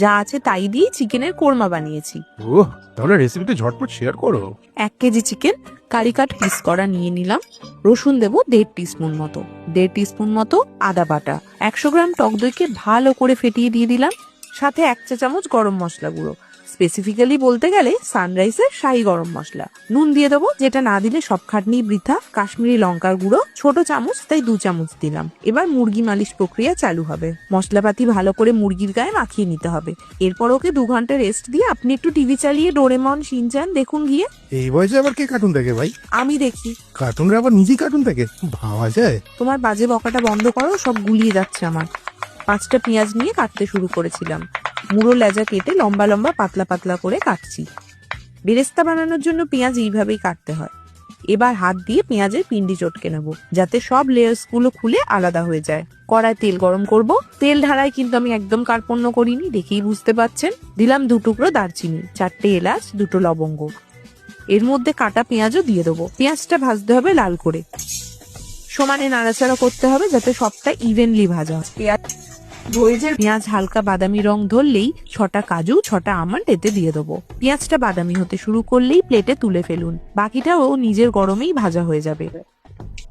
যা আছে তাই দিয়ে চিকেনের কোরমা বানিয়েছি। ওহ, তাহলে রেসিপিটা ঝটপট শেয়ার করো। 1 KG chicken curry cut piece করা নিয়ে নিলাম। রসুন দেবো 1.5 টিস্পুন মতো, 1.5 টিস্পুন মতো আদা বাটা, 100 গ্রাম টক দইকে ভালো করে ফেটিয়ে দিয়ে দিলাম। সাথে 1 চা চামচ গরম মশলা গুঁড়ো, স্পেসিফিক্যালি বলতে গেলে সানরাইজের শাহী গরম মশলা। নুন দিয়ে দেবো, যেটা না দিলে সব খাটনি বৃথা। কাশ্মীরি লঙ্কার গুঁড়ো ছোট চামচ, তাই 2 চামচ দিলাম। এবার মুরগি মালিশ প্রক্রিয়া চালু হবে। মশলাপাতি ভালো করে মুরগির গায়ে মাখিয়ে নিতে হবে। এরপর ওকে 2 ঘন্টা রেস্ট দিয়ে আপনি একটু টিভি চালিয়ে ডোরেমন, শিনচান দেখুন গিয়ে। এই বয়সে আবার কে কার্টুন দেখে ভাই? আমি দেখি। কার্টুনরা আবার নিজেই কার্টুন দেখে? ভাবা যায়? তোমার বাজে বকাটা বন্ধ করো, সব গুলিয়ে যাচ্ছে আমার। 5টা পেঁয়াজ নিয়ে কাটতে শুরু করেছিলাম। মুড়ো লেজা কেটে লম্বা লম্বা পাতলা পাতলা করে কাটছি। বেরেস্তা বানানোর জন্য পেঁয়াজ এইভাবেই কাটতে হয়। এবার হাত দিয়ে পেঁয়াজের পিন্ডি চটকে নেব, যাতে সব লেয়ার্স গুলো খুলে আলাদা হয়ে যায়। কড়ায় তেল গরম করব। তেল ঢালায় কিন্তু আমি একদম কার্পণ্য করিনি, দেখেই বুঝতে পাচ্ছেন। দিলাম 2 টুকরো দারচিনি, 4টে এলাচ, 2টো লবঙ্গ। এর মধ্যে কাটা পেঁয়াজও দিয়ে দেবো। পেঁয়াজটা ভাজতে হবে লাল করে। সমানে নাড়াচাড়া করতে হবে যাতে সবটা ইভেনলি ভাজা হয়। পেঁয়াজ হালকা বাদামি রং ধরলেই 6টা কাজু, 6টা আমন্ড এতে দিয়ে দেবো। পেঁয়াজটা বাদামি হতে শুরু করলেই প্লেটে তুলে ফেলুন। বাকিটাও নিজের গরমেই ভাজা হয়ে যাবে।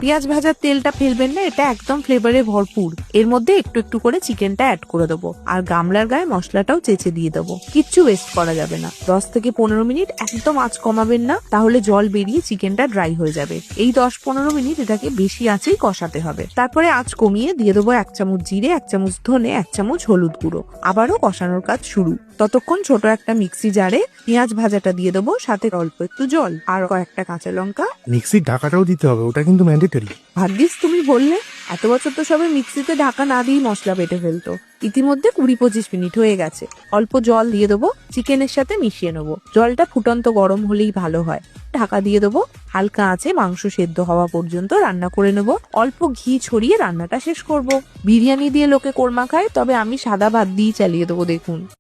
পেঁয়াজ ভাজার তেলটা ফেলবেন না, এটা একদম ফ্লেভারে ভরপুর। এর মধ্যে একটু একটু করে চিকেনটা অ্যাড করে দেবো, আর গামলার গায়ে মশলাটাও চেঁচে দিয়ে দেবো। কিচ্ছু ওয়েস্ট করা যাবে না। 10 থেকে 15 মিনিট একদম আঁচ কমাবেন না, তাহলে জল বেরিয়ে চিকেনটা ড্রাই হয়ে যাবে। এই 10-15 মিনিট এটাকে বেশি আঁচেই কষাতে হবে। তারপরে আঁচ কমিয়ে দিয়ে দেবো 1 চামচ জিরে, 1 চামচ ধনে, 1 চামচ হলুদ গুঁড়ো। আবারও কষানোর কাজ শুরু। ততক্ষণ ছোট একটা মিক্সি জারে পেঁয়াজ ভাজাটা দিয়ে দেবো, সাথে অল্প একটু জল আর কয়েকটা কাঁচা লঙ্কা। মিক্সির ঢাকাটাও দিতে হবে, ওটা কিন্তু ম্যান্ডেটরি। ভাগ্যিস তুমি বললে, এত বছর তো সবাই মিক্সিতে ঢাকা না দিয়ে মশলা বেটে ফেলতো। ইতিমধ্যে 20-25 মিনিট হয়ে গেছে। অল্প জল দিয়ে দেবো, চিকেনের সাথে মিশিয়ে নেবো। জলটা ফুটন্ত গরম হলেই ভালো হয়। ঢাকা দিয়ে দেবো, হালকা আঁচে মাংস সেদ্ধ হওয়া পর্যন্ত রান্না করে নেব। অল্প ঘি ছড়িয়ে রান্নাটা শেষ করব। বিরিয়ানি দিয়ে লোকে কোরমা খায়, তবে আমি সাদা ভাত দিয়ে চালিয়ে দেবো, দেখুন।